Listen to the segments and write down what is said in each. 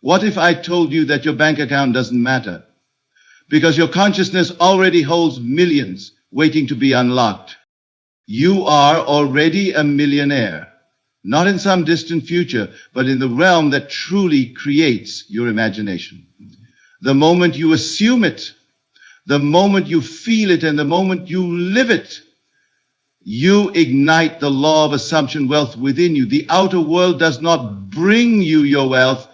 What if I told you that your bank account doesn't matter? Because your consciousness already holds millions waiting to be unlocked. You are already a millionaire, not in some distant future, but in the realm that truly creates your imagination. The moment you assume it, the moment you feel it, and the moment you live it, you ignite the law of assumption wealth within you. The outer world does not bring you your wealth.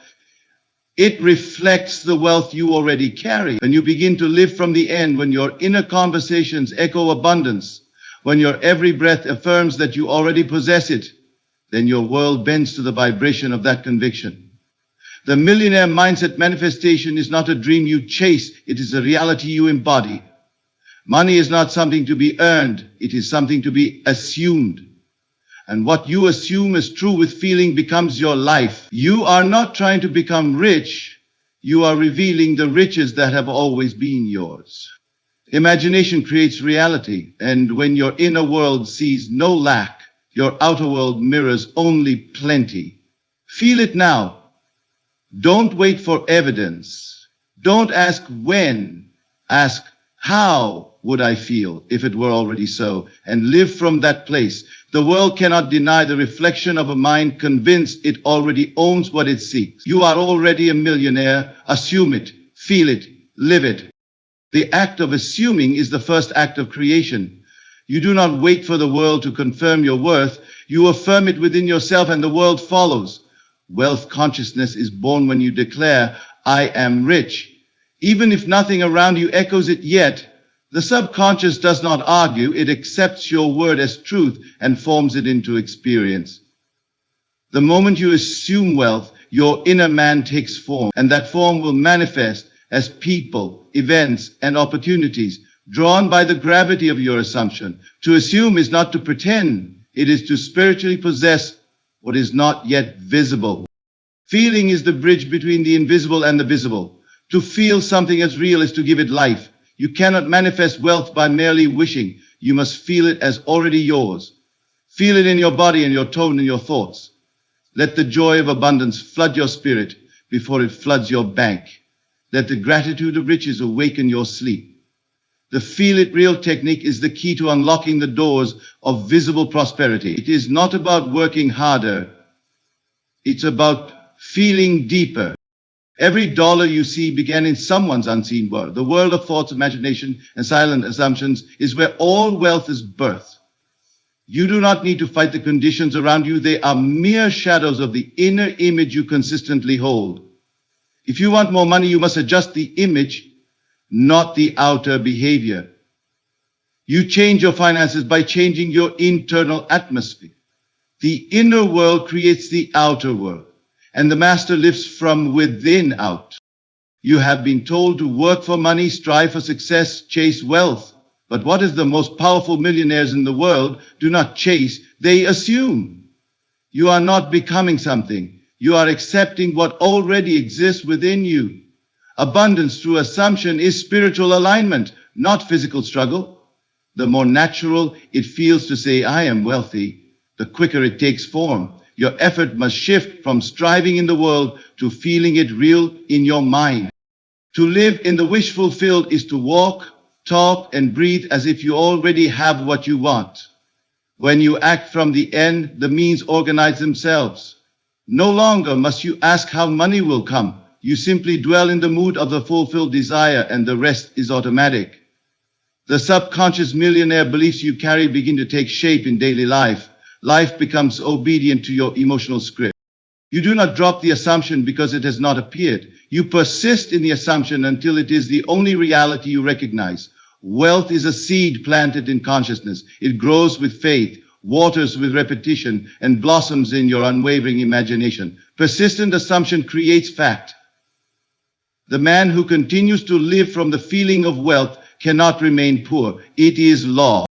It reflects the wealth you already carry. When you begin to live from the end, when your inner conversations echo abundance, when your every breath affirms that you already possess it, then your world bends to the vibration of that conviction. The millionaire mindset manifestation is not a dream you chase. It is a reality you embody. Money is not something to be earned. It is something to be assumed. And what you assume is true with feeling becomes your life. You are not trying to become rich. You are revealing the riches that have always been yours. Imagination creates reality. And when your inner world sees no lack, your outer world mirrors only plenty. Feel it now. Don't wait for evidence. Don't ask when. Ask how would I feel if it were already so, and live from that place. The world cannot deny the reflection of a mind convinced it already owns what it seeks. You are already a millionaire. Assume it, feel it, live it. The act of assuming is the first act of creation. You do not wait for the world to confirm your worth. You affirm it within yourself and the world follows. Wealth consciousness is born when you declare, I am rich. Even if nothing around you echoes it yet, the subconscious does not argue. It accepts your word as truth and forms it into experience. The moment you assume wealth, your inner man takes form, and that form will manifest as people, events, and opportunities drawn by the gravity of your assumption. To assume is not to pretend. It is to spiritually possess what is not yet visible. Feeling is the bridge between the invisible and the visible. To feel something as real is to give it life. You cannot manifest wealth by merely wishing. You must feel it as already yours. Feel it in your body and your tone and your thoughts. Let the joy of abundance flood your spirit before it floods your bank. Let the gratitude of riches awaken your sleep. The feel it real technique is the key to unlocking the doors of visible prosperity. It is not about working harder. It's about feeling deeper. Every dollar you see began in someone's unseen world. The world of thoughts, imagination, and silent assumptions is where all wealth is birthed. You do not need to fight the conditions around you. They are mere shadows of the inner image you consistently hold. If you want more money, you must adjust the image, not the outer behavior. You change your finances by changing your internal atmosphere. The inner world creates the outer world, and the master lives from within out. You have been told to work for money, strive for success, chase wealth. But what is the most powerful millionaires in the world do not chase, they assume. You are not becoming something. You are accepting what already exists within you. Abundance through assumption is spiritual alignment, not physical struggle. The more natural it feels to say, I am wealthy, the quicker it takes form. Your effort must shift from striving in the world to feeling it real in your mind. To live in the wish fulfilled is to walk, talk, and breathe as if you already have what you want. When you act from the end, the means organize themselves. No longer must you ask how money will come. You simply dwell in the mood of the fulfilled desire, and the rest is automatic. The subconscious millionaire beliefs you carry begin to take shape in daily life. Life becomes obedient to your emotional script. You do not drop the assumption because it has not appeared. You persist in the assumption until it is the only reality you recognize. Wealth is a seed planted in consciousness. It grows with faith, waters with repetition, and blossoms in your unwavering imagination. Persistent assumption creates fact. The man who continues to live from the feeling of wealth cannot remain poor. It is law.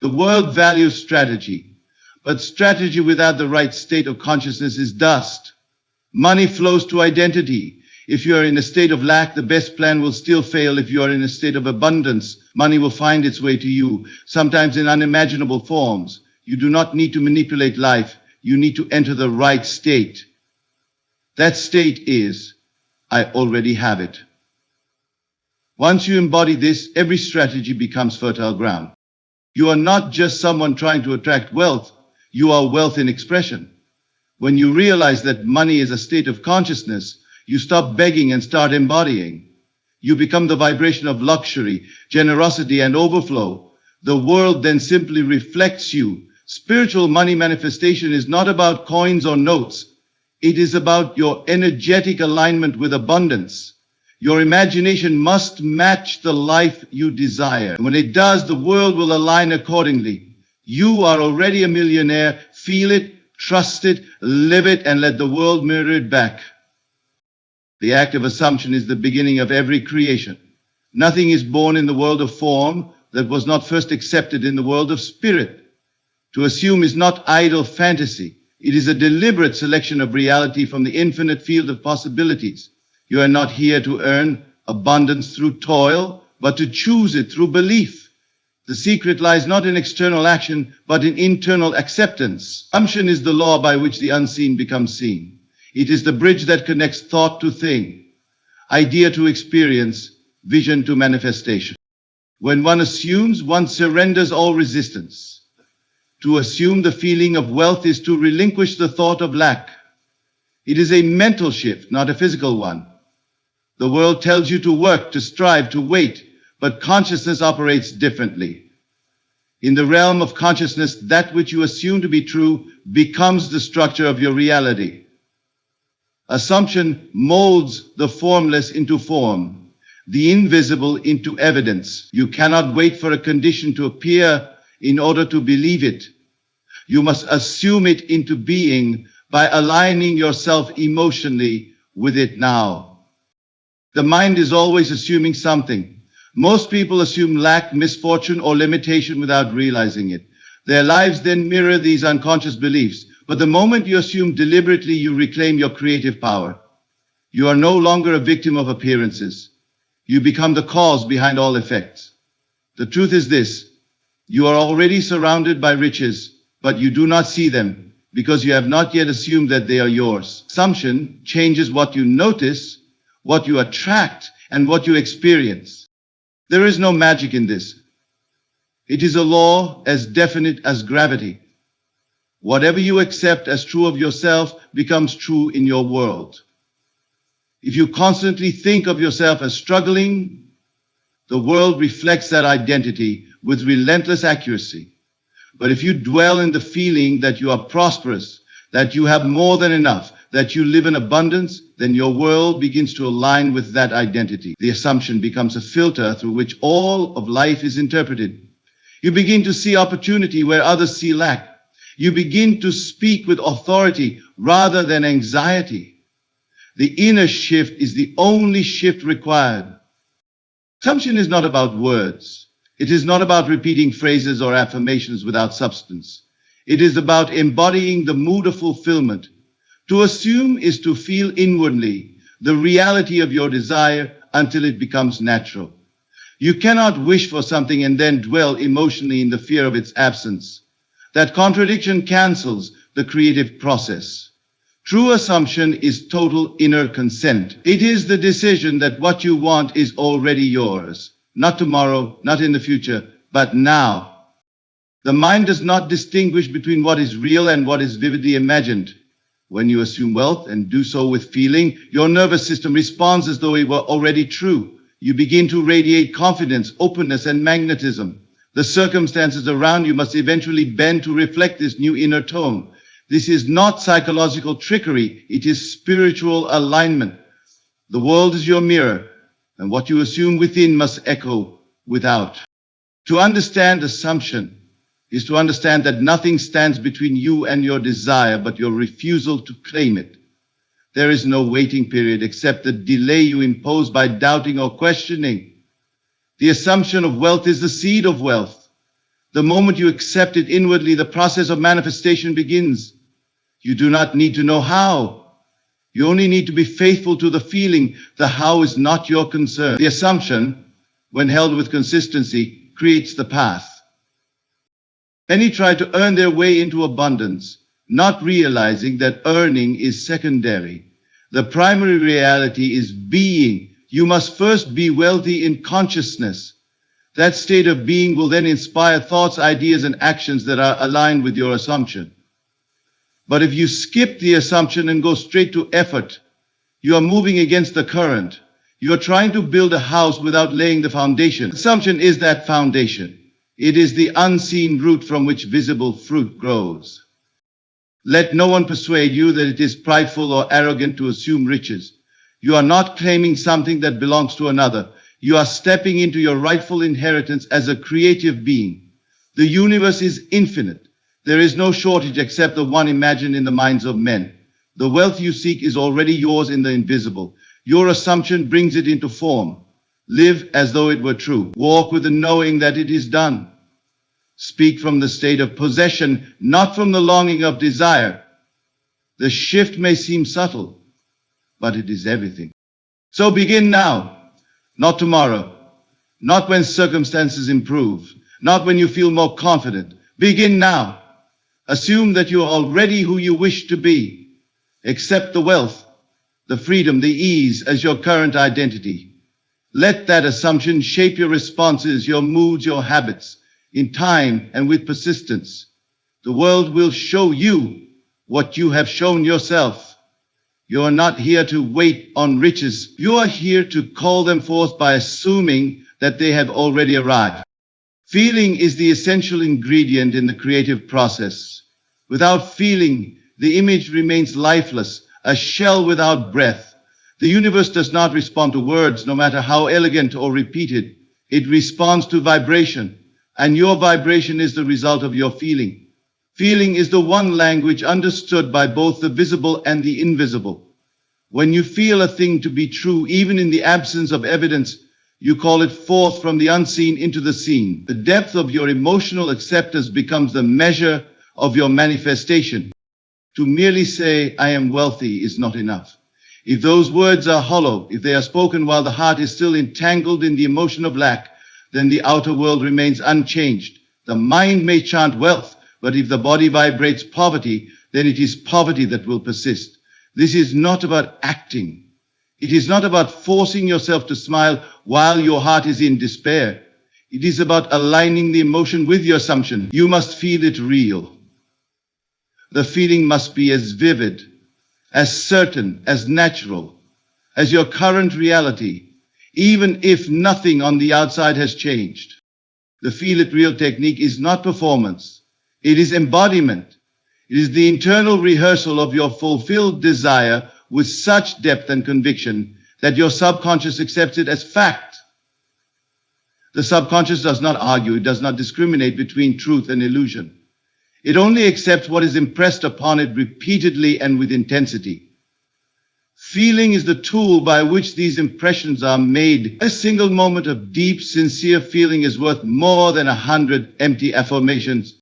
The world values strategy, but strategy without the right state of consciousness is dust. Money flows to identity. If you are in a state of lack, the best plan will still fail. If you are in a state of abundance, money will find its way to you, sometimes in unimaginable forms. You do not need to manipulate life. You need to enter the right state. That state is I already have it. Once you embody this, every strategy becomes fertile ground. You are not just someone trying to attract wealth, you are wealth in expression. When you realize that money is a state of consciousness, you stop begging and start embodying. You become the vibration of luxury, generosity, and overflow. The world then simply reflects you. Spiritual money manifestation is not about coins or notes. It is about your energetic alignment with abundance. Your imagination must match the life you desire. When it does, the world will align accordingly. You are already a millionaire. Feel it, trust it, live it, and let the world mirror it back. The act of assumption is the beginning of every creation. Nothing is born in the world of form that was not first accepted in the world of spirit. To assume is not idle fantasy. It is a deliberate selection of reality from the infinite field of possibilities. You are not here to earn abundance through toil, but to choose it through belief. The secret lies not in external action, but in internal acceptance. Assumption is the law by which the unseen becomes seen. It is the bridge that connects thought to thing, idea to experience, vision to manifestation. When one assumes, one surrenders all resistance. To assume the feeling of wealth is to relinquish the thought of lack. It is a mental shift, not a physical one. The world tells you to work, to strive, to wait, but consciousness operates differently. In the realm of consciousness, that which you assume to be true becomes the structure of your reality. Assumption molds the formless into form, the invisible into evidence. You cannot wait for a condition to appear in order to believe it. You must assume it into being by aligning yourself emotionally with it now. The mind is always assuming something. Most people assume lack, misfortune, or limitation without realizing it. Their lives then mirror these unconscious beliefs. But the moment you assume deliberately, you reclaim your creative power. You are no longer a victim of appearances. You become the cause behind all effects. The truth is this: you are already surrounded by riches, but you do not see them because you have not yet assumed that they are yours. Assumption changes what you notice, what you attract, and what you experience. There is no magic in this. It is a law as definite as gravity. Whatever you accept as true of yourself becomes true in your world. If you constantly think of yourself as struggling, the world reflects that identity with relentless accuracy. But if you dwell in the feeling that you are prosperous, that you have more than enough, that you live in abundance, then your world begins to align with that identity. The assumption becomes a filter through which all of life is interpreted. You begin to see opportunity where others see lack. You begin to speak with authority rather than anxiety. The inner shift is the only shift required. Assumption is not about words. It is not about repeating phrases or affirmations without substance. It is about embodying the mood of fulfillment. To assume is to feel inwardly the reality of your desire until it becomes natural. You cannot wish for something and then dwell emotionally in the fear of its absence. That contradiction cancels the creative process. True assumption is total inner consent. It is the decision that what you want is already yours. Not tomorrow, not in the future, but now. The mind does not distinguish between what is real and what is vividly imagined. When you assume wealth and do so with feeling, your nervous system responds as though it were already true. You begin to radiate confidence, openness, and magnetism. The circumstances around you must eventually bend to reflect this new inner tone. This is not psychological trickery. It is spiritual alignment. The world is your mirror, and what you assume within must echo without. To understand assumption is to understand that nothing stands between you and your desire but your refusal to claim it. There is no waiting period except the delay you impose by doubting or questioning. The assumption of wealth is the seed of wealth. The moment you accept it inwardly, the process of manifestation begins. You do not need to know how. You only need to be faithful to the feeling. The how is not your concern. The assumption, when held with consistency, creates the path. Many try to earn their way into abundance, not realizing that earning is secondary. The primary reality is being. You must first be wealthy in consciousness. That state of being will then inspire thoughts, ideas, and actions that are aligned with your assumption. But if you skip the assumption and go straight to effort, you are moving against the current. You are trying to build a house without laying the foundation. Assumption is that foundation. It is the unseen root from which visible fruit grows. Let no one persuade you that it is prideful or arrogant to assume riches. You are not claiming something that belongs to another. You are stepping into your rightful inheritance as a creative being. The universe is infinite. There is no shortage except the one imagined in the minds of men. The wealth you seek is already yours in the invisible. Your assumption brings it into form. Live as though it were true. Walk with the knowing that it is done. Speak from the state of possession, not from the longing of desire. The shift may seem subtle, but it is everything. So begin now, not tomorrow, not when circumstances improve, not when you feel more confident. Begin now. Assume that you are already who you wish to be. Accept the wealth, the freedom, the ease as your current identity. Let that assumption shape your responses, your moods, your habits. In time and with persistence, the world will show you what you have shown yourself. You are not here to wait on riches. You are here to call them forth by assuming that they have already arrived. Feeling is the essential ingredient in the creative process. Without feeling, the image remains lifeless, a shell without breath. The universe does not respond to words, no matter how elegant or repeated. It responds to vibration. And your vibration is the result of your feeling. Feeling is the one language understood by both the visible and the invisible. When you feel a thing to be true, even in the absence of evidence, you call it forth from the unseen into the seen. The depth of your emotional acceptance becomes the measure of your manifestation. To merely say, I am wealthy, is not enough. If those words are hollow, if they are spoken while the heart is still entangled in the emotion of lack, then the outer world remains unchanged. The mind may chant wealth, but if the body vibrates poverty, then it is poverty that will persist. This is not about acting. It is not about forcing yourself to smile while your heart is in despair. It is about aligning the emotion with your assumption. You must feel it real. The feeling must be as vivid, as certain, as natural as your current reality, even if nothing on the outside has changed. The Feel It Real technique is not performance. It is embodiment. It is the internal rehearsal of your fulfilled desire with such depth and conviction that your subconscious accepts it as fact. The subconscious does not argue. It does not discriminate between truth and illusion. It only accepts what is impressed upon it repeatedly and with intensity. Feeling is the tool by which these impressions are made. A single moment of deep, sincere feeling is worth more than 100 empty affirmations.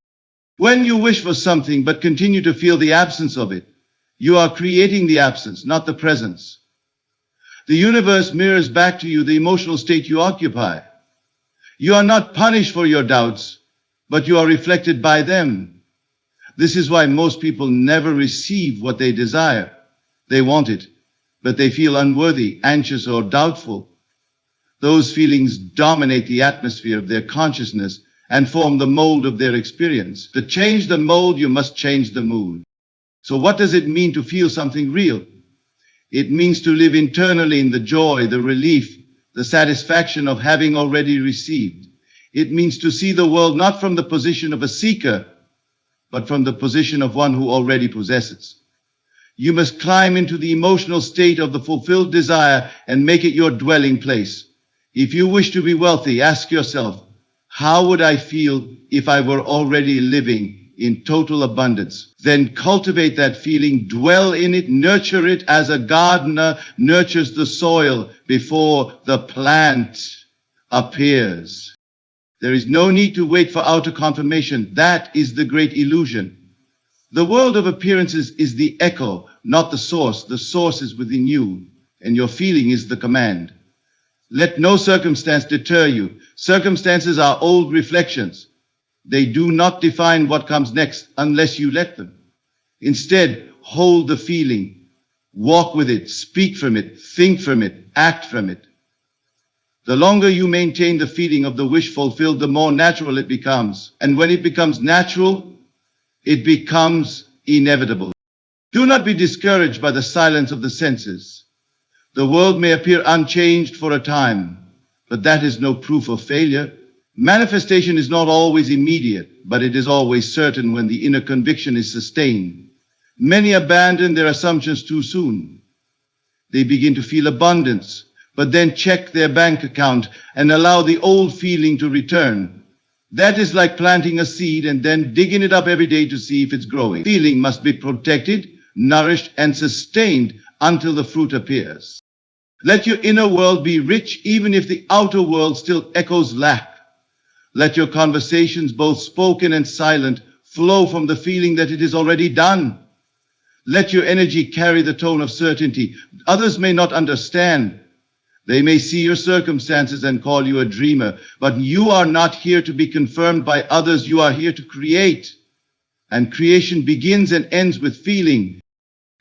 When you wish for something but continue to feel the absence of it, you are creating the absence, not the presence. The universe mirrors back to you the emotional state you occupy. You are not punished for your doubts, but you are reflected by them. This is why most people never receive what they desire. They want it, but they feel unworthy, anxious, or doubtful. Those feelings dominate the atmosphere of their consciousness and form the mold of their experience. To change the mold, you must change the mood. So what does it mean to feel something real? It means to live internally in the joy, the relief, the satisfaction of having already received. It means to see the world not from the position of a seeker, but from the position of one who already possesses. You must climb into the emotional state of the fulfilled desire and make it your dwelling place. If you wish to be wealthy, ask yourself, how would I feel if I were already living in total abundance? Then cultivate that feeling, dwell in it, nurture it as a gardener nurtures the soil before the plant appears. There is no need to wait for outer confirmation. That is the great illusion. The world of appearances is the echo, not the source. The source is within you, and your feeling is the command. Let no circumstance deter you. Circumstances are old reflections. They do not define what comes next unless you let them. Instead, hold the feeling. Walk with it, speak from it, think from it, act from it. The longer you maintain the feeling of the wish fulfilled, the more natural it becomes. And when it becomes natural, it becomes inevitable. Do not be discouraged by the silence of the senses. The world may appear unchanged for a time, but that is no proof of failure. Manifestation is not always immediate, but it is always certain when the inner conviction is sustained. Many abandon their assumptions too soon. They begin to feel abundance, but then check their bank account and allow the old feeling to return. That is like planting a seed and then digging it up every day to see if it's growing. Feeling must be protected, nourished, and sustained until the fruit appears. Let your inner world be rich even if the outer world still echoes lack. Let your conversations, both spoken and silent, flow from the feeling that it is already done. Let your energy carry the tone of certainty. Others may not understand. They may see your circumstances and call you a dreamer, but you are not here to be confirmed by others. You are here to create. And creation begins and ends with feeling.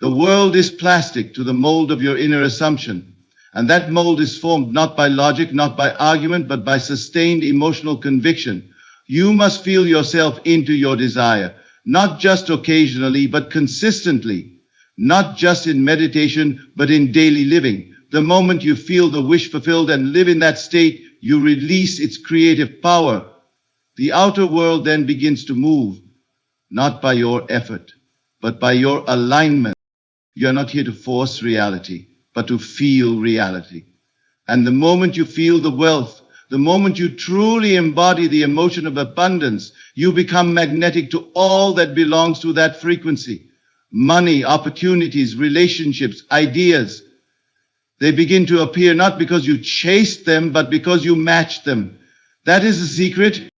The world is plastic to the mold of your inner assumption. And that mold is formed not by logic, not by argument, but by sustained emotional conviction. You must feel yourself into your desire, not just occasionally, but consistently, not just in meditation, but in daily living. The moment you feel the wish fulfilled and live in that state, you release its creative power. The outer world then begins to move, not by your effort, but by your alignment. You're not here to force reality, but to feel reality. And the moment you feel the wealth, the moment you truly embody the emotion of abundance, you become magnetic to all that belongs to that frequency. Money, opportunities, relationships, ideas. They begin to appear not because you chased them, but because you matched them. That is the secret.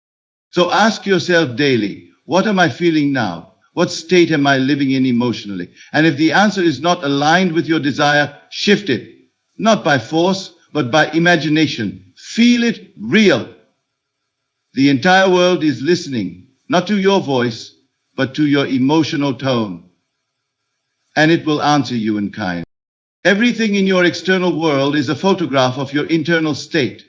So ask yourself daily, what am I feeling now? What state am I living in emotionally? And if the answer is not aligned with your desire, shift it. Not by force, but by imagination. Feel it real. The entire world is listening, not to your voice, but to your emotional tone. And it will answer you in kind. Everything in your external world is a photograph of your internal state.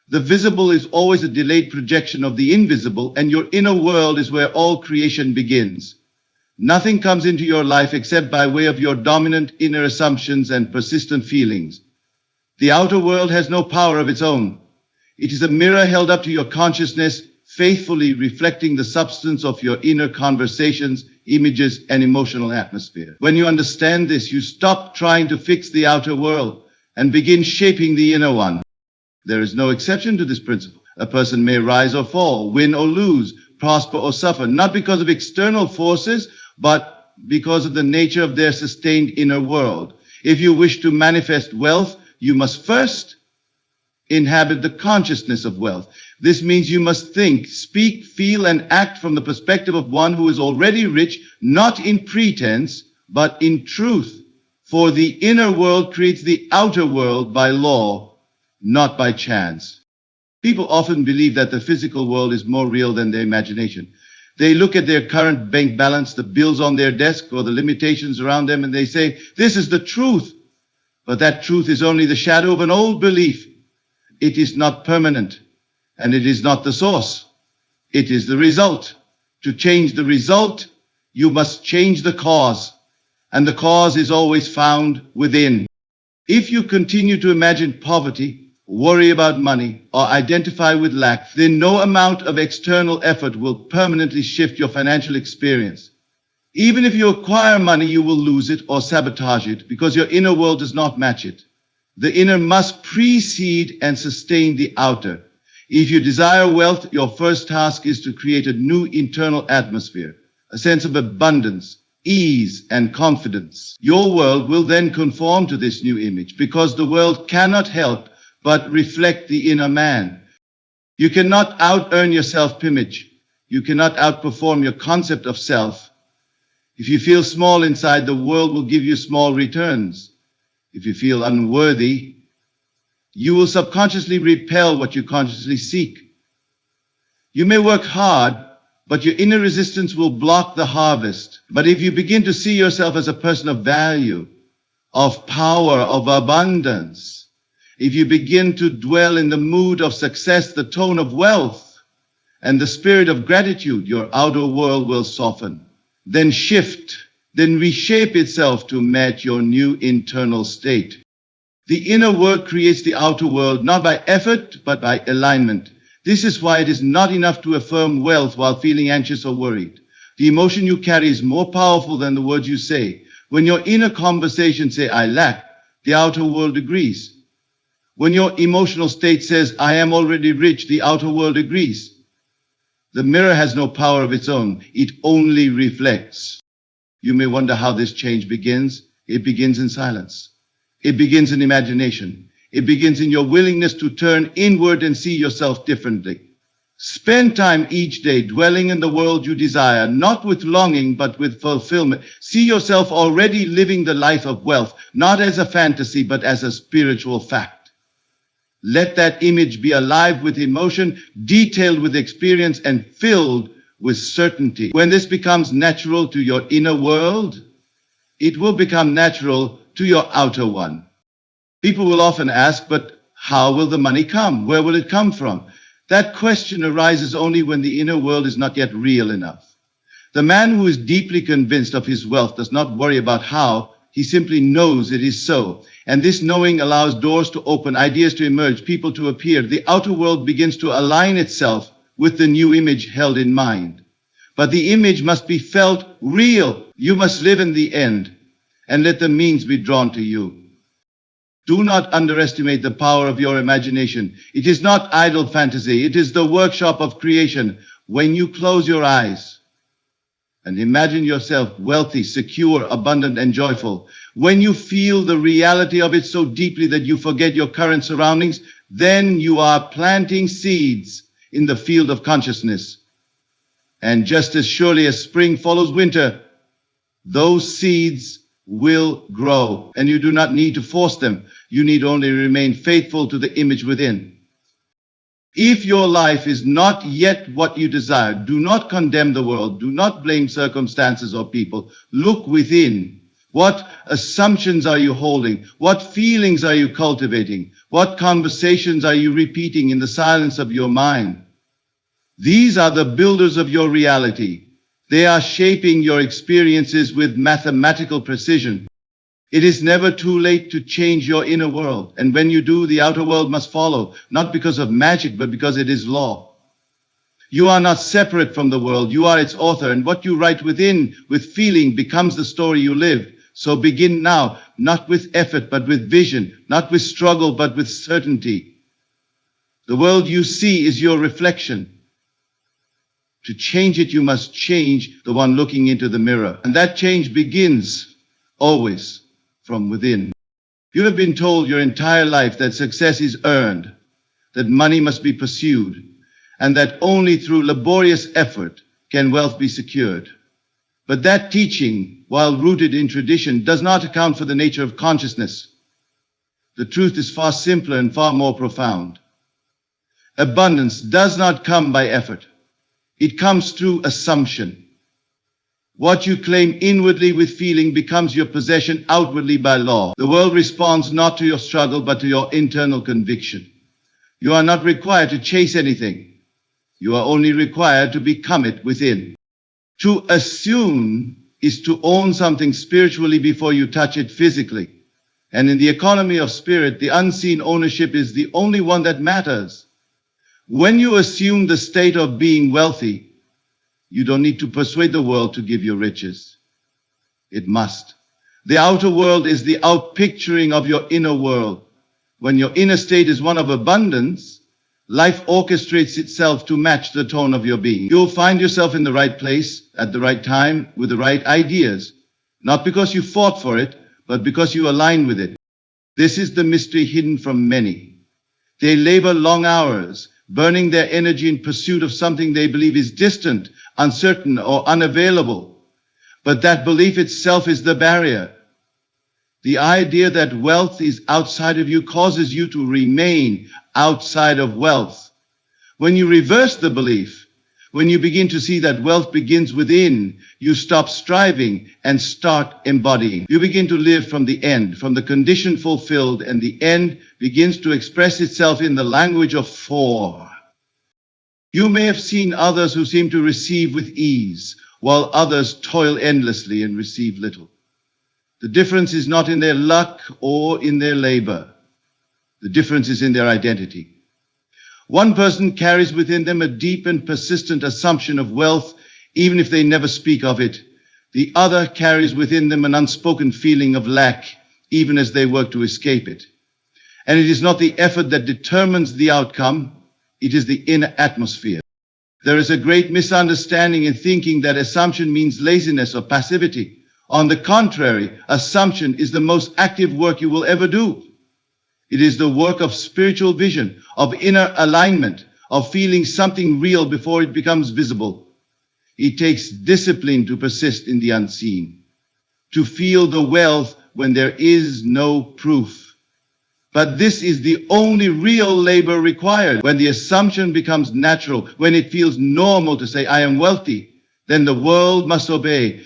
The visible is always a delayed projection of the invisible, and your inner world is where all creation begins. Nothing comes into your life except by way of your dominant inner assumptions and persistent feelings. The outer world has no power of its own. It is a mirror held up to your consciousness, faithfully reflecting the substance of your inner conversations, images, and emotional atmosphere. When you understand this, you stop trying to fix the outer world and begin shaping the inner one. There is no exception to this principle. A person may rise or fall, win or lose, prosper or suffer, not because of external forces, but because of the nature of their sustained inner world. If you wish to manifest wealth, you must first inhabit the consciousness of wealth. This means you must think, speak, feel, and act from the perspective of one who is already rich, not in pretense, but in truth. For the inner world creates the outer world by law, not by chance. People often believe that the physical world is more real than their imagination. They look at their current bank balance, the bills on their desk, or the limitations around them, and they say, this is the truth. But that truth is only the shadow of an old belief. It is not permanent, and it is not the source. It is the result. To change the result, you must change the cause, and the cause is always found within. If you continue to imagine poverty, worry about money, or identify with lack, then no amount of external effort will permanently shift your financial experience. Even if you acquire money, you will lose it or sabotage it because your inner world does not match it. The inner must precede and sustain the outer. If you desire wealth, your first task is to create a new internal atmosphere, a sense of abundance, ease, and confidence. Your world will then conform to this new image because the world cannot help but reflect the inner man. You cannot out-earn your self-image. You cannot outperform your concept of self. If you feel small inside, the world will give you small returns. If you feel unworthy, you will subconsciously repel what you consciously seek. You may work hard, but your inner resistance will block the harvest. But if you begin to see yourself as a person of value, of power, of abundance. If you begin to dwell in the mood of success, the tone of wealth, and the spirit of gratitude, your outer world will soften, then shift, then reshape itself to match your new internal state. The inner world creates the outer world, not by effort, but by alignment. This is why it is not enough to affirm wealth while feeling anxious or worried. The emotion you carry is more powerful than the words you say. When your inner conversation says, I lack, the outer world agrees. When your emotional state says, I am already rich, the outer world agrees. The mirror has no power of its own. It only reflects. You may wonder how this change begins. It begins in silence. It begins in imagination. It begins in your willingness to turn inward and see yourself differently. Spend time each day dwelling in the world you desire, not with longing, but with fulfillment. See yourself already living the life of wealth, not as a fantasy, but as a spiritual fact. Let that image be alive with emotion, detailed with experience, and filled with certainty. When this becomes natural to your inner world, it will become natural to your outer one. People will often ask, but how will the money come? Where will it come from? That question arises only when the inner world is not yet real enough. The man who is deeply convinced of his wealth does not worry about how, he simply knows it is so. And this knowing allows doors to open, ideas to emerge, people to appear. The outer world begins to align itself with the new image held in mind. But the image must be felt real. You must live in the end, and let the means be drawn to you. Do not underestimate the power of your imagination. It is not idle fantasy. It is the workshop of creation. When you close your eyes and imagine yourself wealthy, secure, abundant, and joyful, when you feel the reality of it so deeply that you forget your current surroundings, then you are planting seeds in the field of consciousness. And just as surely as spring follows winter, those seeds will grow, and you do not need to force them. You need only remain faithful to the image within. If your life is not yet what you desire, do not condemn the world. Do not blame circumstances or people. Look within. What assumptions are you holding? What feelings are you cultivating? What conversations are you repeating in the silence of your mind? These are the builders of your reality. They are shaping your experiences with mathematical precision. It is never too late to change your inner world. And when you do, the outer world must follow, not because of magic, but because it is law. You are not separate from the world. You are its author. And what you write within, with feeling, becomes the story you live. So begin now, not with effort, but with vision, not with struggle, but with certainty. The world you see is your reflection. To change it, you must change the one looking into the mirror. And that change begins always from within. You have been told your entire life that success is earned, that money must be pursued, and that only through laborious effort can wealth be secured. But that teaching, while rooted in tradition, does not account for the nature of consciousness. The truth is far simpler and far more profound. Abundance does not come by effort. It comes through assumption. What you claim inwardly with feeling becomes your possession outwardly by law. The world responds not to your struggle, but to your internal conviction. You are not required to chase anything. You are only required to become it within. To assume is to own something spiritually before you touch it physically. And in the economy of spirit, the unseen ownership is the only one that matters. When you assume the state of being wealthy, you don't need to persuade the world to give you riches. It must. The outer world is the outpicturing of your inner world. When your inner state is one of abundance, life orchestrates itself to match the tone of your being. You'll find yourself in the right place, at the right time, with the right ideas. Not because you fought for it, but because you align with it. This is the mystery hidden from many. They labor long hours, burning their energy in pursuit of something they believe is distant, uncertain, or unavailable. But that belief itself is the barrier. The idea that wealth is outside of you causes you to remain outside of wealth. When you reverse the belief, When you begin to see that wealth begins within, you stop striving and start embodying. You begin to live from the end, from the condition fulfilled, and the end begins to express itself in the language of for. You may have seen others who seem to receive with ease, while others toil endlessly and receive little. The difference is not in their luck or in their labor. The difference is in their identity. One person carries within them a deep and persistent assumption of wealth, even if they never speak of it. The other carries within them an unspoken feeling of lack, even as they work to escape it. And it is not the effort that determines the outcome, it is the inner atmosphere. There is a great misunderstanding in thinking that assumption means laziness or passivity. On the contrary, assumption is the most active work you will ever do. It is the work of spiritual vision, of inner alignment, of feeling something real before it becomes visible. It takes discipline to persist in the unseen, to feel the wealth when there is no proof. But this is the only real labor required. When the assumption becomes natural, when it feels normal to say, I am wealthy, then the world must obey.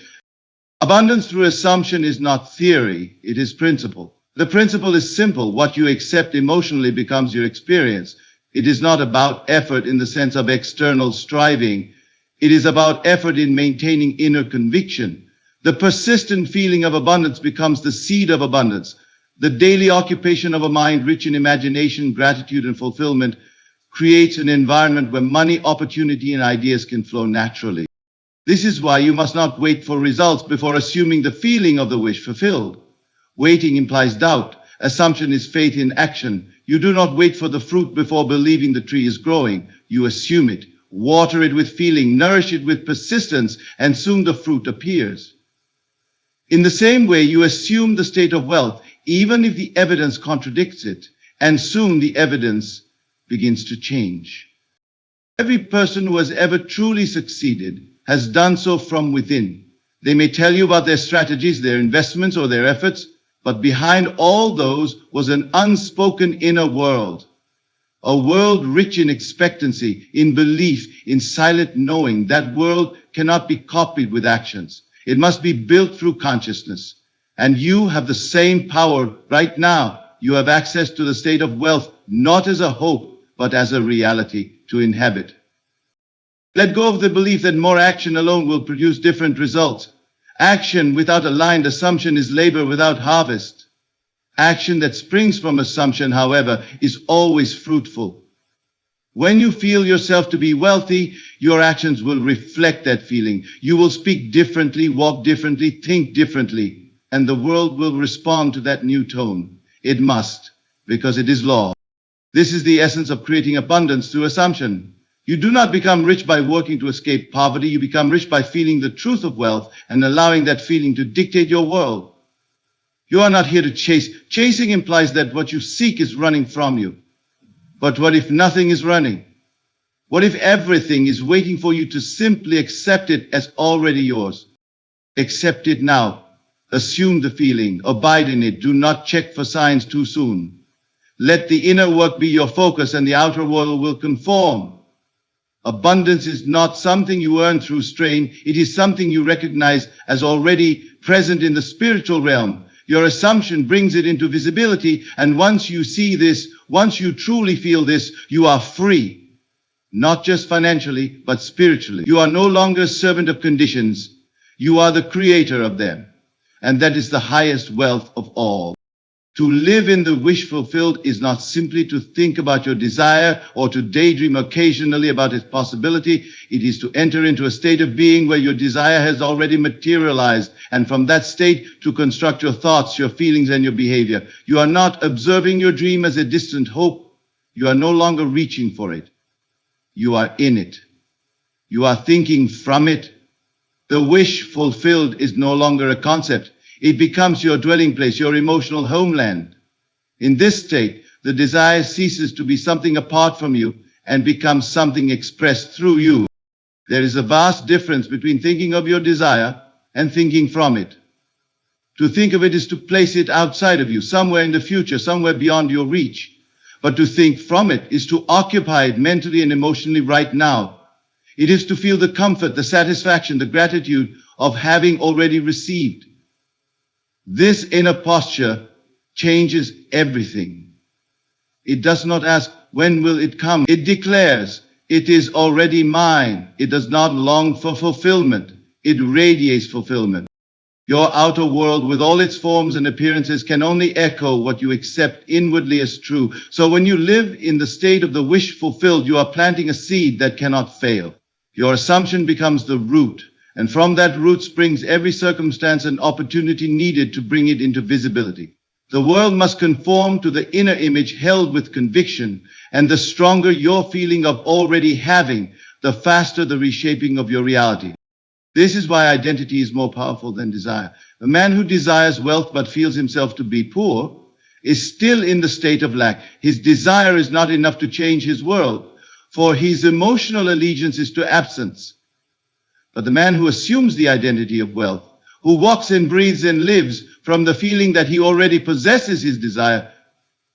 Abundance through assumption is not theory, it is principle. The principle is simple. What you accept emotionally becomes your experience. It is not about effort in the sense of external striving. It is about effort in maintaining inner conviction. The persistent feeling of abundance becomes the seed of abundance. The daily occupation of a mind rich in imagination, gratitude, and fulfillment creates an environment where money, opportunity, and ideas can flow naturally. This is why you must not wait for results before assuming the feeling of the wish fulfilled. Waiting implies doubt. Assumption is faith in action. You do not wait for the fruit before believing the tree is growing. You assume it, water it with feeling, nourish it with persistence, and soon the fruit appears. In the same way, you assume the state of wealth, even if the evidence contradicts it, and soon the evidence begins to change. Every person who has ever truly succeeded has done so from within. They may tell you about their strategies, their investments, or their efforts, but behind all those was an unspoken inner world, a world rich in expectancy, in belief, in silent knowing. That world cannot be copied with actions. It must be built through consciousness. And you have the same power right now. You have access to the state of wealth, not as a hope, but as a reality to inhabit. Let go of the belief that more action alone will produce different results. Action without aligned assumption is labor without harvest. Action that springs from assumption, however, is always fruitful. When you feel yourself to be wealthy, your actions will reflect that feeling. You will speak differently, walk differently, think differently, and the world will respond to that new tone. It must, because it is law. This is the essence of creating abundance through assumption. You do not become rich by working to escape poverty. You become rich by feeling the truth of wealth and allowing that feeling to dictate your world. You are not here to chase. Chasing implies that what you seek is running from you. But what if nothing is running? What if everything is waiting for you to simply accept it as already yours? Accept it now. Assume the feeling. Abide in it. Do not check for signs too soon. Let the inner work be your focus and the outer world will conform. Abundance is not something you earn through strain. It is something you recognize as already present in the spiritual realm. Your assumption brings it into visibility, and once you see this, once you truly feel this, you are free. Not just financially, but spiritually. You are no longer a servant of conditions. You are the creator of them. And that is the highest wealth of all. To live in the wish fulfilled is not simply to think about your desire or to daydream occasionally about its possibility. It is to enter into a state of being where your desire has already materialized, and from that state to construct your thoughts, your feelings, and your behavior. You are not observing your dream as a distant hope. You are no longer reaching for it. You are in it. You are thinking from it. The wish fulfilled is no longer a concept. It becomes your dwelling place, your emotional homeland. In this state, the desire ceases to be something apart from you and becomes something expressed through you. There is a vast difference between thinking of your desire and thinking from it. To think of it is to place it outside of you, somewhere in the future, somewhere beyond your reach. But to think from it is to occupy it mentally and emotionally right now. It is to feel the comfort, the satisfaction, the gratitude of having already received. This inner posture changes everything. It does not ask, when will it come? It declares, it is already mine. It does not long for fulfillment. It radiates fulfillment. Your outer world, with all its forms and appearances, can only echo what you accept inwardly as true. So when you live in the state of the wish fulfilled, you are planting a seed that cannot fail. Your assumption becomes the root, and from that root springs every circumstance and opportunity needed to bring it into visibility. The world must conform to the inner image held with conviction, and the stronger your feeling of already having, the faster the reshaping of your reality. This is why identity is more powerful than desire. A man who desires wealth but feels himself to be poor is still in the state of lack. His desire is not enough to change his world, for his emotional allegiance is to absence. But the man who assumes the identity of wealth, who walks and breathes and lives from the feeling that he already possesses his desire,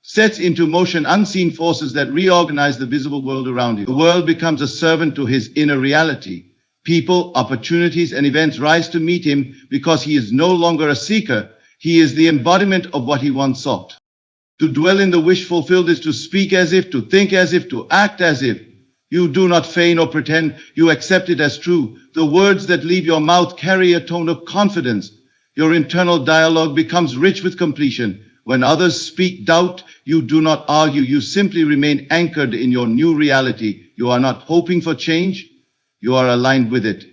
sets into motion unseen forces that reorganize the visible world around him. The world becomes a servant to his inner reality. People, opportunities, and events rise to meet him because he is no longer a seeker. He is the embodiment of what he once sought. To dwell in the wish fulfilled is to speak as if, to think as if, to act as if. You do not feign or pretend. You accept it as true. The words that leave your mouth carry a tone of confidence. Your internal dialogue becomes rich with completion. When others speak doubt, you do not argue. You simply remain anchored in your new reality. You are not hoping for change. You are aligned with it.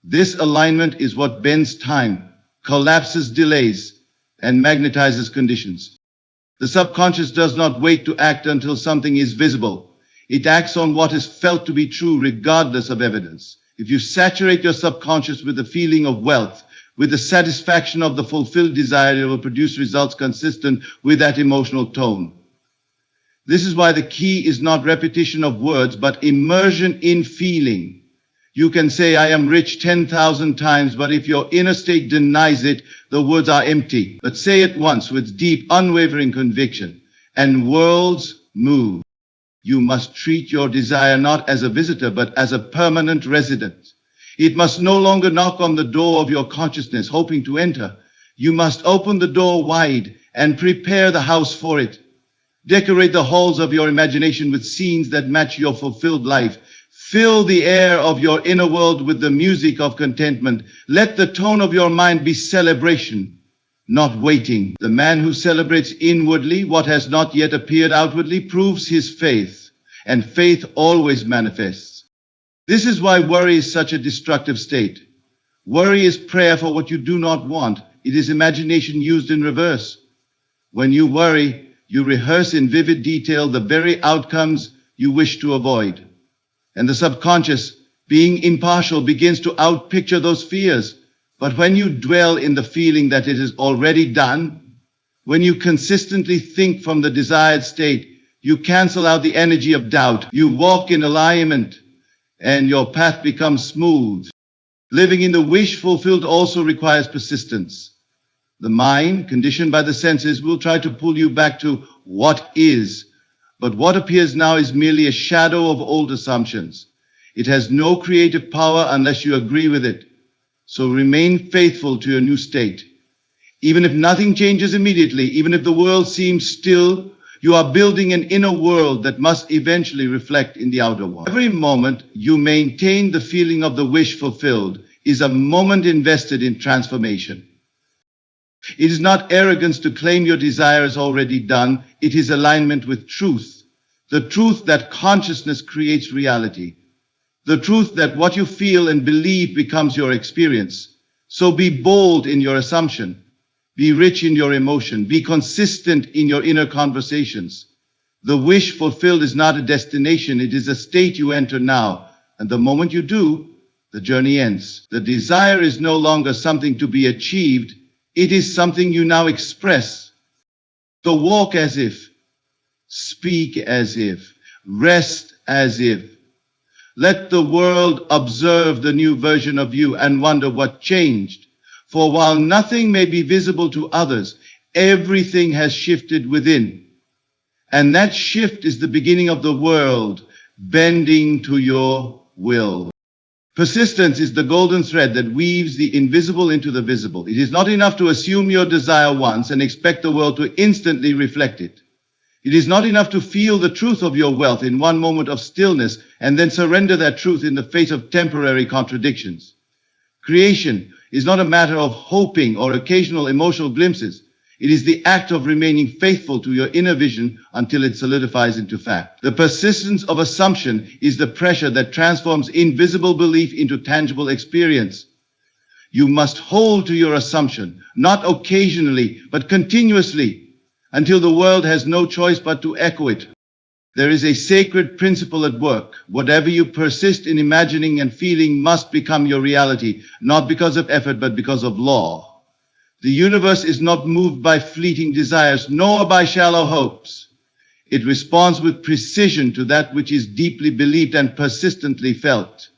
This alignment is what bends time, collapses delays, and magnetizes conditions. The subconscious does not wait to act until something is visible. It acts on what is felt to be true regardless of evidence. If you saturate your subconscious with the feeling of wealth, with the satisfaction of the fulfilled desire, it will produce results consistent with that emotional tone. This is why the key is not repetition of words, but immersion in feeling. You can say, I am rich 10,000 times, but if your inner state denies it, the words are empty. But say it once with deep, unwavering conviction, and worlds move. You must treat your desire not as a visitor, but as a permanent resident. It must no longer knock on the door of your consciousness, hoping to enter. You must open the door wide and prepare the house for it. Decorate the halls of your imagination with scenes that match your fulfilled life. Fill the air of your inner world with the music of contentment. Let the tone of your mind be celebration, not waiting. The man who celebrates inwardly what has not yet appeared outwardly proves his faith, and faith always manifests. This is why worry is such a destructive state. Worry is prayer for what you do not want. It is imagination used in reverse. When you worry, you rehearse in vivid detail the very outcomes you wish to avoid. And the subconscious, being impartial, begins to outpicture those fears. But when you dwell in the feeling that it is already done, when you consistently think from the desired state, you cancel out the energy of doubt. You walk in alignment, and your path becomes smooth. Living in the wish fulfilled also requires persistence. The mind, conditioned by the senses, will try to pull you back to what is. But what appears now is merely a shadow of old assumptions. It has no creative power unless you agree with it. So remain faithful to your new state. Even if nothing changes immediately, even if the world seems still, you are building an inner world that must eventually reflect in the outer one. Every moment you maintain the feeling of the wish fulfilled is a moment invested in transformation. It is not arrogance to claim your desire is already done. It is alignment with truth. The truth that consciousness creates reality. The truth that what you feel and believe becomes your experience. So be bold in your assumption. Be rich in your emotion. Be consistent in your inner conversations. The wish fulfilled is not a destination. It is a state you enter now. And the moment you do, the journey ends. The desire is no longer something to be achieved. It is something you now express. So walk as if, speak as if, rest as if. Let the world observe the new version of you and wonder what changed. For while nothing may be visible to others, everything has shifted within. And that shift is the beginning of the world bending to your will. Persistence is the golden thread that weaves the invisible into the visible. It is not enough to assume your desire once and expect the world to instantly reflect it. It is not enough to feel the truth of your wealth in one moment of stillness and then surrender that truth in the face of temporary contradictions. Creation is not a matter of hoping or occasional emotional glimpses. It is the act of remaining faithful to your inner vision until it solidifies into fact. The persistence of assumption is the pressure that transforms invisible belief into tangible experience. You must hold to your assumption, not occasionally, but continuously, until the world has no choice but to echo it. There is a sacred principle at work. Whatever you persist in imagining and feeling must become your reality, not because of effort, but because of law. The universe is not moved by fleeting desires, nor by shallow hopes. It responds with precision to that which is deeply believed and persistently felt.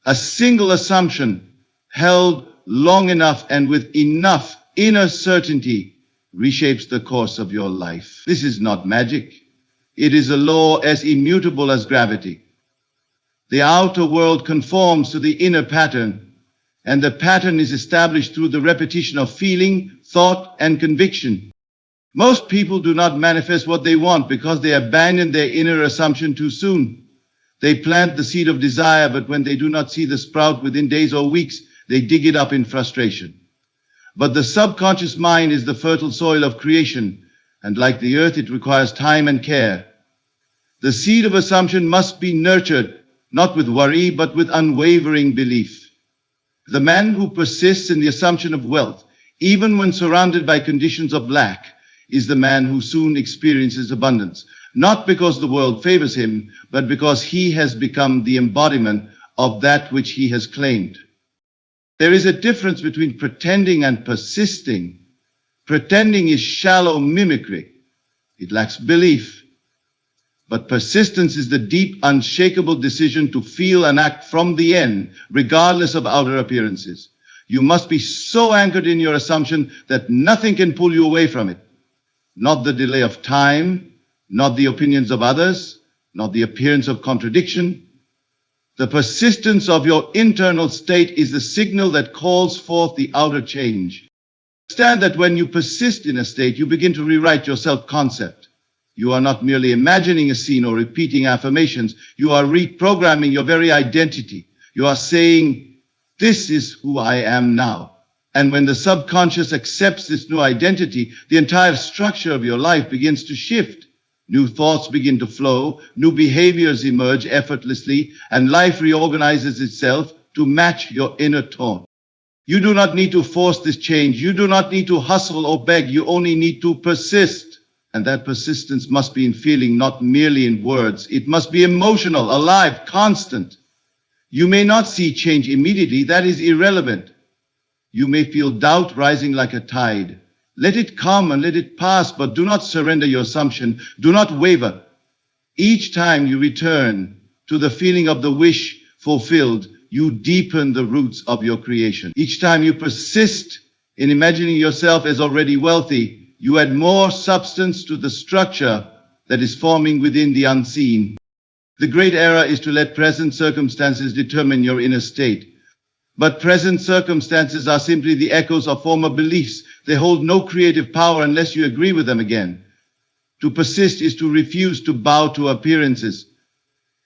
A single assumption, held long enough and with enough inner certainty, reshapes the course of your life. This is not magic. It is a law as immutable as gravity. The outer world conforms to the inner pattern, and the pattern is established through the repetition of feeling, thought, and conviction. Most people do not manifest what they want because they abandon their inner assumption too soon. They plant the seed of desire, but when they do not see the sprout within days or weeks, they dig it up in frustration. But the subconscious mind is the fertile soil of creation, and like the earth, it requires time and care. The seed of assumption must be nurtured, not with worry, but with unwavering belief. The man who persists in the assumption of wealth, even when surrounded by conditions of lack, is the man who soon experiences abundance, not because the world favors him, but because he has become the embodiment of that which he has claimed. There is a difference between pretending and persisting. Pretending is shallow mimicry. It lacks belief. But persistence is the deep, unshakable decision to feel and act from the end, regardless of outer appearances. You must be so anchored in your assumption that nothing can pull you away from it. Not the delay of time, not the opinions of others, not the appearance of contradiction. The persistence of your internal state is the signal that calls forth the outer change. Understand that when you persist in a state, you begin to rewrite your self-concept. You are not merely imagining a scene or repeating affirmations. You are reprogramming your very identity. You are saying, "This is who I am now." And when the subconscious accepts this new identity, the entire structure of your life begins to shift. New thoughts begin to flow, new behaviors emerge effortlessly, and life reorganizes itself to match your inner tone. You do not need to force this change. You do not need to hustle or beg. You only need to persist. And that persistence must be in feeling, not merely in words. It must be emotional, alive, constant. You may not see change immediately. That is irrelevant. You may feel doubt rising like a tide. Let it come and let it pass, but do not surrender your assumption. Do not waver. Each time you return to the feeling of the wish fulfilled, you deepen the roots of your creation. Each time you persist in imagining yourself as already wealthy, you add more substance to the structure that is forming within the unseen. The great error is to let present circumstances determine your inner state. But present circumstances are simply the echoes of former beliefs. They hold no creative power unless you agree with them again. To persist is to refuse to bow to appearances.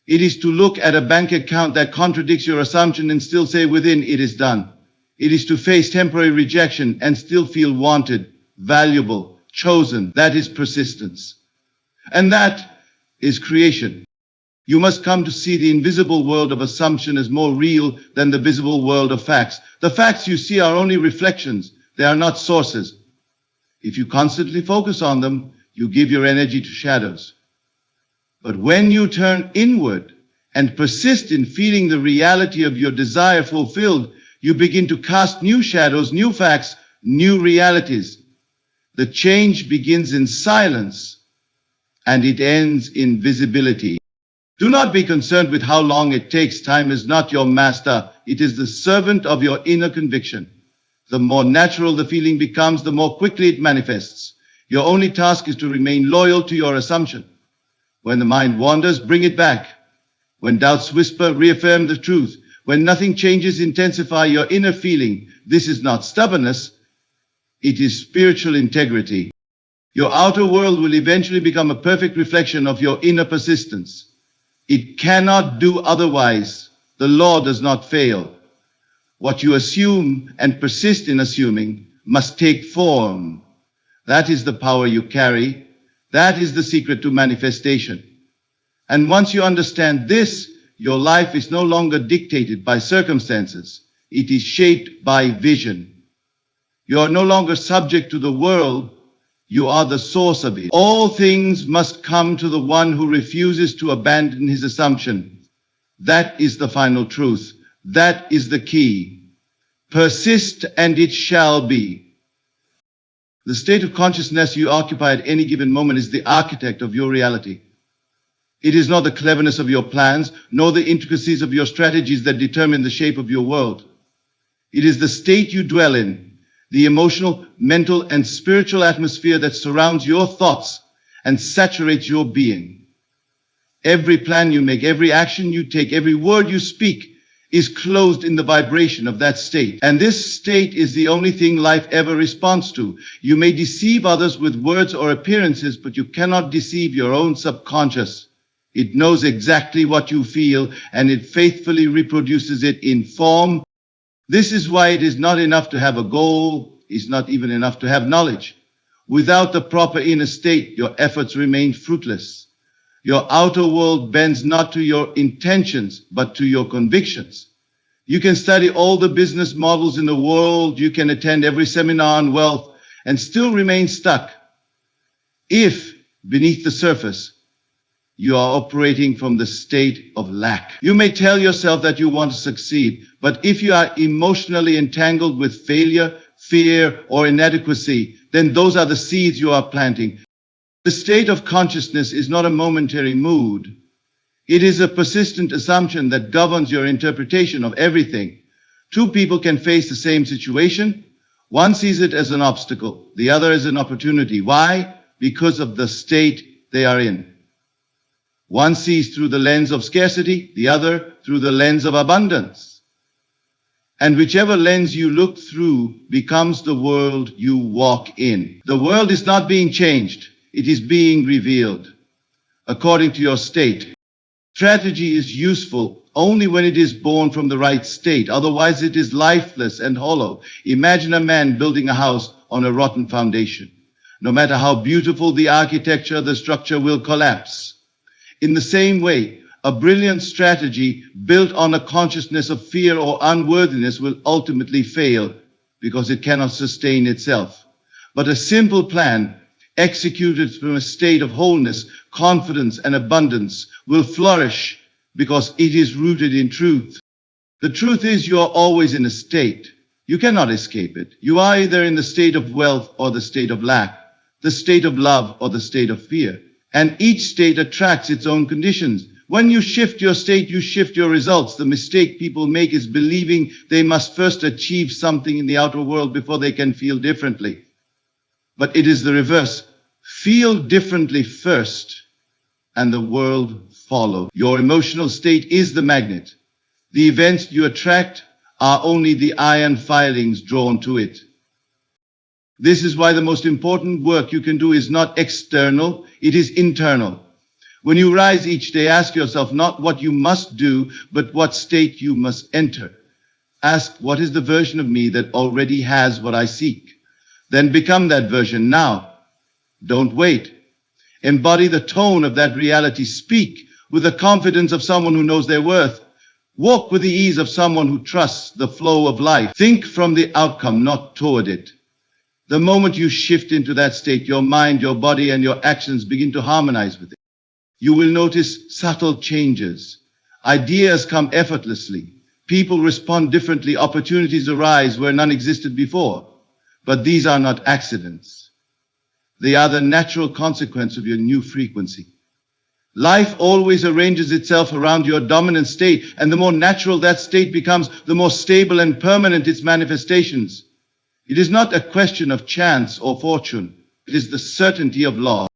It is to look at a bank account that contradicts your assumption and still say within, "It is done." It is to face temporary rejection and still feel wanted, valuable, chosen. That is persistence. And that is creation. You must come to see the invisible world of assumption as more real than the visible world of facts. The facts you see are only reflections. They are not sources. If you constantly focus on them, you give your energy to shadows. But when you turn inward and persist in feeling the reality of your desire fulfilled, you begin to cast new shadows, new facts, new realities. The change begins in silence and it ends in visibility. Do not be concerned with how long it takes. Time is not your master. It is the servant of your inner conviction. The more natural the feeling becomes, the more quickly it manifests. Your only task is to remain loyal to your assumption. When the mind wanders, bring it back. When doubts whisper, reaffirm the truth. When nothing changes, intensify your inner feeling. This is not stubbornness, it is spiritual integrity. Your outer world will eventually become a perfect reflection of your inner persistence. It cannot do otherwise. The law does not fail. What you assume and persist in assuming must take form. That is the power you carry. That is the secret to manifestation. And once you understand this, your life is no longer dictated by circumstances. It is shaped by vision. You are no longer subject to the world. You are the source of it. All things must come to the one who refuses to abandon his assumption. That is the final truth. That is the key. Persist and it shall be. The state of consciousness you occupy at any given moment is the architect of your reality. It is not the cleverness of your plans, nor the intricacies of your strategies that determine the shape of your world. It is the state you dwell in, the emotional, mental, and spiritual atmosphere that surrounds your thoughts and saturates your being. Every plan you make, every action you take, every word you speak is clothed in the vibration of that state. And this state is the only thing life ever responds to. You may deceive others with words or appearances, but you cannot deceive your own subconscious. It knows exactly what you feel, and it faithfully reproduces it in form. This is why it is not enough to have a goal. It's not even enough to have knowledge. Without the proper inner state, your efforts remain fruitless. Your outer world bends not to your intentions, but to your convictions. You can study all the business models in the world. You can attend every seminar on wealth and still remain stuck. If, beneath the surface, you are operating from the state of lack. You may tell yourself that you want to succeed, but if you are emotionally entangled with failure, fear, or inadequacy, then those are the seeds you are planting. The state of consciousness is not a momentary mood. It is a persistent assumption that governs your interpretation of everything. Two people can face the same situation. One sees it as an obstacle, the other as an opportunity. Why? Because of the state they are in. One sees through the lens of scarcity, the other through the lens of abundance. And whichever lens you look through becomes the world you walk in. The world is not being changed. It is being revealed according to your state. Strategy is useful only when it is born from the right state. Otherwise, it is lifeless and hollow. Imagine a man building a house on a rotten foundation. No matter how beautiful the architecture, the structure will collapse. In the same way, a brilliant strategy built on a consciousness of fear or unworthiness will ultimately fail because it cannot sustain itself. But a simple plan executed from a state of wholeness, confidence, and abundance will flourish because it is rooted in truth. The truth is you are always in a state. You cannot escape it. You are either in the state of wealth or the state of lack, the state of love or the state of fear. And each state attracts its own conditions. When you shift your state, you shift your results. The mistake people make is believing they must first achieve something in the outer world before they can feel differently. But it is the reverse. Feel differently first, and the world follows. Your emotional state is the magnet. The events you attract are only the iron filings drawn to it. This is why the most important work you can do is not external, it is internal. When you rise each day, ask yourself not what you must do, but what state you must enter. Ask, what is the version of me that already has what I seek? Then become that version now. Don't wait. Embody the tone of that reality. Speak with the confidence of someone who knows their worth. Walk with the ease of someone who trusts the flow of life. Think from the outcome, not toward it. The moment you shift into that state, your mind, your body, and your actions begin to harmonize with it. You will notice subtle changes. Ideas come effortlessly. People respond differently. Opportunities arise where none existed before. But these are not accidents. They are the natural consequence of your new frequency. Life always arranges itself around your dominant state, and the more natural that state becomes, the more stable and permanent its manifestations. It is not a question of chance or fortune. It is the certainty of law.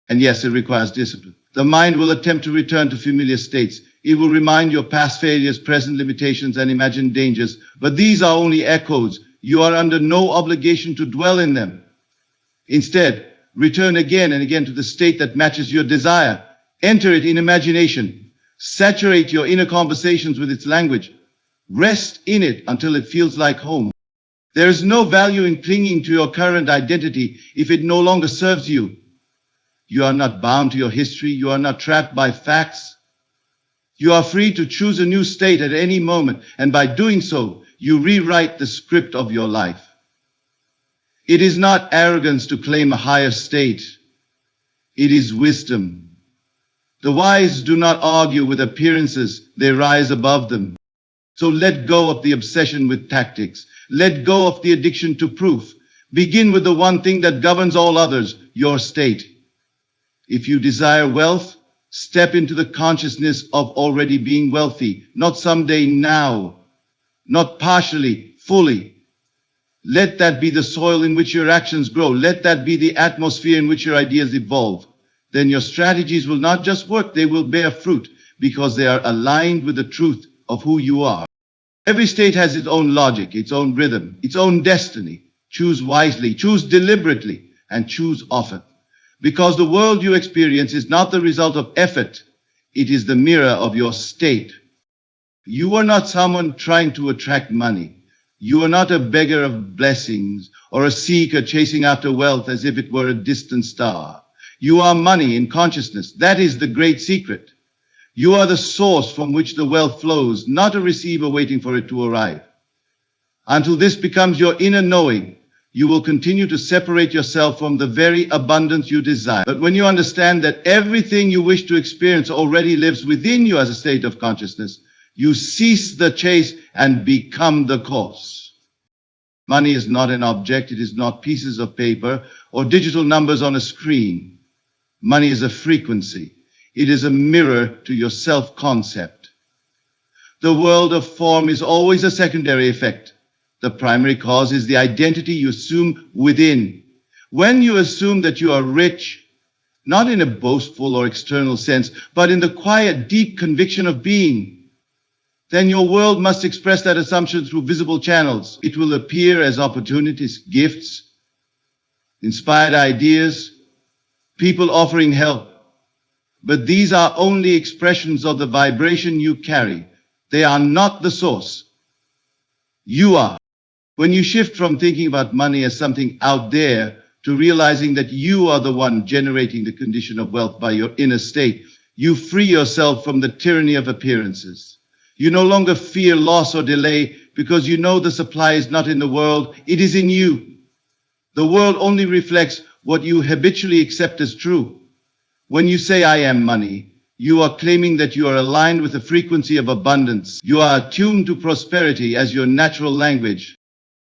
And yes, it requires discipline. The mind will attempt to return to familiar states. It will remind you of past failures, present limitations, and imagined dangers. But these are only echoes. You are under no obligation to dwell in them. Instead, return again and again to the state that matches your desire. Enter it in imagination. Saturate your inner conversations with its language. Rest in it until it feels like home. There is no value in clinging to your current identity if it no longer serves you. You are not bound to your history. You are not trapped by facts. You are free to choose a new state at any moment, and by doing so, you rewrite the script of your life. It is not arrogance to claim a higher state. It is wisdom. The wise do not argue with appearances. They rise above them. So let go of the obsession with tactics. Let go of the addiction to proof. Begin with the one thing that governs all others, your state. If you desire wealth, step into the consciousness of already being wealthy, not someday, now, not partially, fully. Let that be the soil in which your actions grow. Let that be the atmosphere in which your ideas evolve. Then your strategies will not just work, they will bear fruit because they are aligned with the truth of who you are. Every state has its own logic, its own rhythm, its own destiny. Choose wisely, choose deliberately, and choose often. Because the world you experience is not the result of effort, it is the mirror of your state. You are not someone trying to attract money. You are not a beggar of blessings or a seeker chasing after wealth as if it were a distant star. You are money in consciousness. That is the great secret. You are the source from which the wealth flows, not a receiver waiting for it to arrive. Until this becomes your inner knowing, you will continue to separate yourself from the very abundance you desire. But when you understand that everything you wish to experience already lives within you as a state of consciousness, you cease the chase and become the cause. Money is not an object. It is not pieces of paper or digital numbers on a screen. Money is a frequency. It is a mirror to your self-concept. The world of form is always a secondary effect. The primary cause is the identity you assume within. When you assume that you are rich, not in a boastful or external sense, but in the quiet, deep conviction of being, then your world must express that assumption through visible channels. It will appear as opportunities, gifts, inspired ideas, people offering help. But these are only expressions of the vibration you carry. They are not the source. You are. When you shift from thinking about money as something out there to realizing that you are the one generating the condition of wealth by your inner state, you free yourself from the tyranny of appearances. You no longer fear loss or delay because you know the supply is not in the world, it is in you. The world only reflects what you habitually accept as true. When you say, I am money, you are claiming that you are aligned with the frequency of abundance. You are attuned to prosperity as your natural language.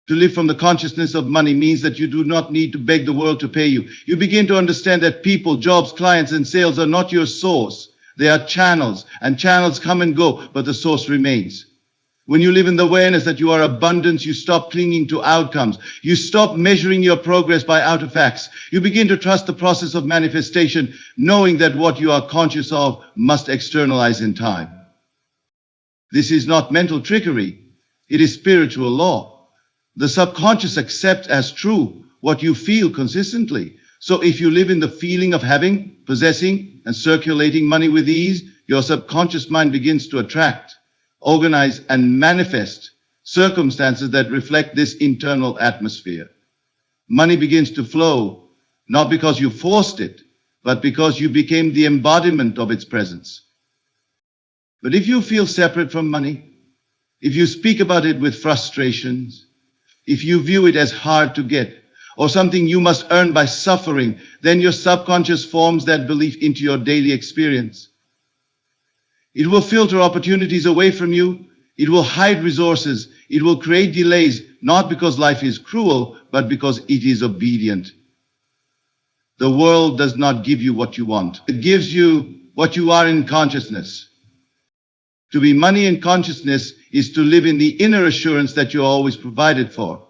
To live from the consciousness of money means that you do not need to beg the world to pay you. You begin to understand that people, jobs, clients, and sales are not your source. They are channels, and channels come and go, but the source remains. When you live in the awareness that you are abundance, you stop clinging to outcomes. You stop measuring your progress by outer facts. You begin to trust the process of manifestation, knowing that what you are conscious of must externalize in time. This is not mental trickery. It is spiritual law. The subconscious accepts as true what you feel consistently. So if you live in the feeling of having, possessing, and circulating money with ease, your subconscious mind begins to attract, organize, and manifest circumstances that reflect this internal atmosphere. Money begins to flow, not because you forced it, but because you became the embodiment of its presence. But if you feel separate from money, if you speak about it with frustrations, if you view it as hard to get, or something you must earn by suffering, then your subconscious forms that belief into your daily experience. It will filter opportunities away from you. It will hide resources. It will create delays, not because life is cruel, but because it is obedient. The world does not give you what you want. It gives you what you are in consciousness. To be money in consciousness is to live in the inner assurance that you are always provided for.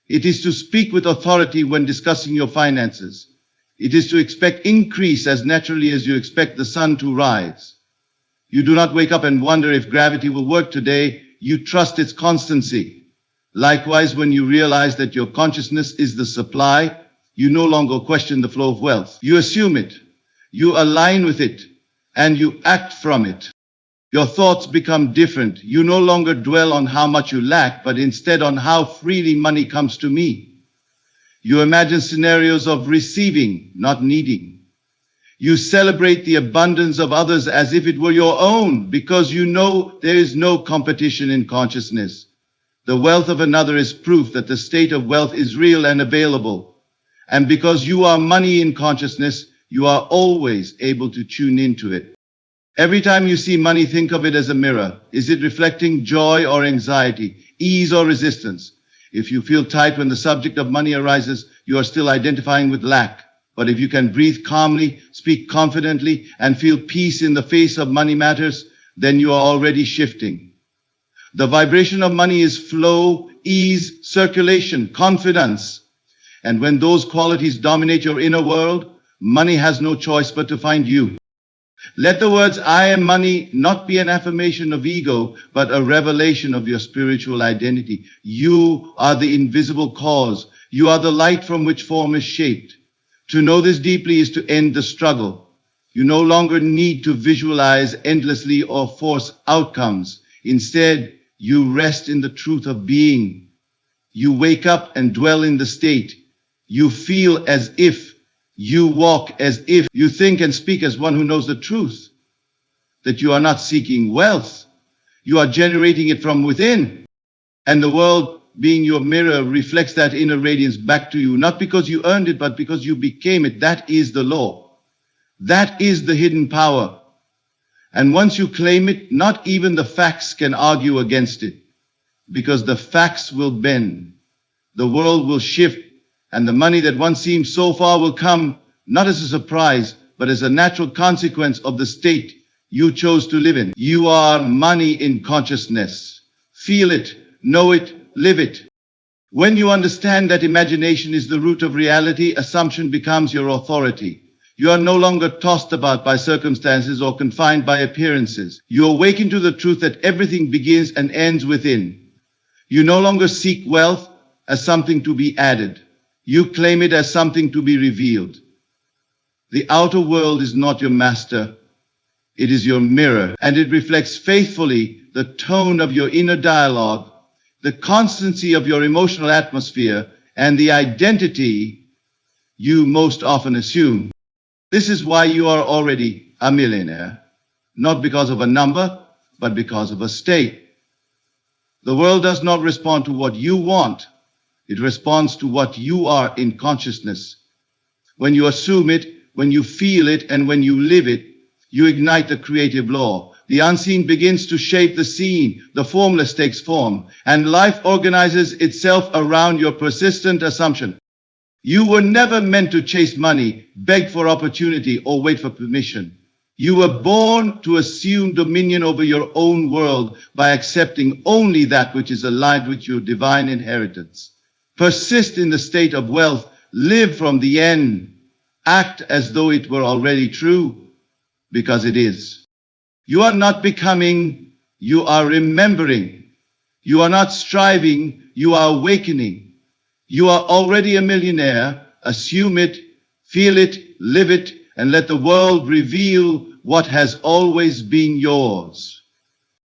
It is to speak with authority when discussing your finances. It is to expect increase as naturally as you expect the sun to rise. You do not wake up and wonder if gravity will work today. You trust its constancy. Likewise, when you realize that your consciousness is the supply, you no longer question the flow of wealth. You assume it. You align with it. And you act from it. Your thoughts become different. You no longer dwell on how much you lack, but instead on how freely money comes to me. You imagine scenarios of receiving, not needing. You celebrate the abundance of others as if it were your own, because you know there is no competition in consciousness. The wealth of another is proof that the state of wealth is real and available. And because you are money in consciousness, you are always able to tune into it. Every time you see money, think of it as a mirror. Is it reflecting joy or anxiety, ease or resistance? If you feel tight when the subject of money arises, you are still identifying with lack. But if you can breathe calmly, speak confidently, and feel peace in the face of money matters, then you are already shifting. The vibration of money is flow, ease, circulation, confidence. And when those qualities dominate your inner world, money has no choice but to find you. Let the words "I am money" not be an affirmation of ego, but a revelation of your spiritual identity. You are the invisible cause. You are the light from which form is shaped. To know this deeply is to end the struggle. You no longer need to visualize endlessly or force outcomes. Instead, you rest in the truth of being. You wake up and dwell in the state. You feel as if. You walk as if. You think and speak as one who knows the truth. That you are not seeking wealth. You are generating it from within. And the world, being your mirror, reflects that inner radiance back to you, not because you earned it, but because you became it. That is the law. That is the hidden power. And once you claim it, not even the facts can argue against it, because the facts will bend. The world will shift. And the money that once seemed so far will come, not as a surprise, but as a natural consequence of the state you chose to live in. You are money in consciousness. Feel it, know it, live it. When you understand that imagination is the root of reality, assumption becomes your authority. You are no longer tossed about by circumstances or confined by appearances. You awaken to the truth that everything begins and ends within. You no longer seek wealth as something to be added. You claim it as something to be revealed. The outer world is not your master. It is your mirror, and it reflects faithfully the tone of your inner dialogue, the constancy of your emotional atmosphere, and the identity you most often assume. This is why you are already a millionaire, not because of a number, but because of a state. The world does not respond to what you want. It responds to what you are in consciousness. When you assume it, when you feel it, and when you live it, you ignite the creative law. The unseen begins to shape the seen, the formless takes form, and life organizes itself around your persistent assumption. You were never meant to chase money, beg for opportunity, or wait for permission. You were born to assume dominion over your own world by accepting only that which is aligned with your divine inheritance. Persist in the state of wealth, live from the end, act as though it were already true, because it is. You are not becoming, you are remembering. You are not striving, you are awakening. You are already a millionaire. Assume it, feel it, live it, and let the world reveal what has always been yours.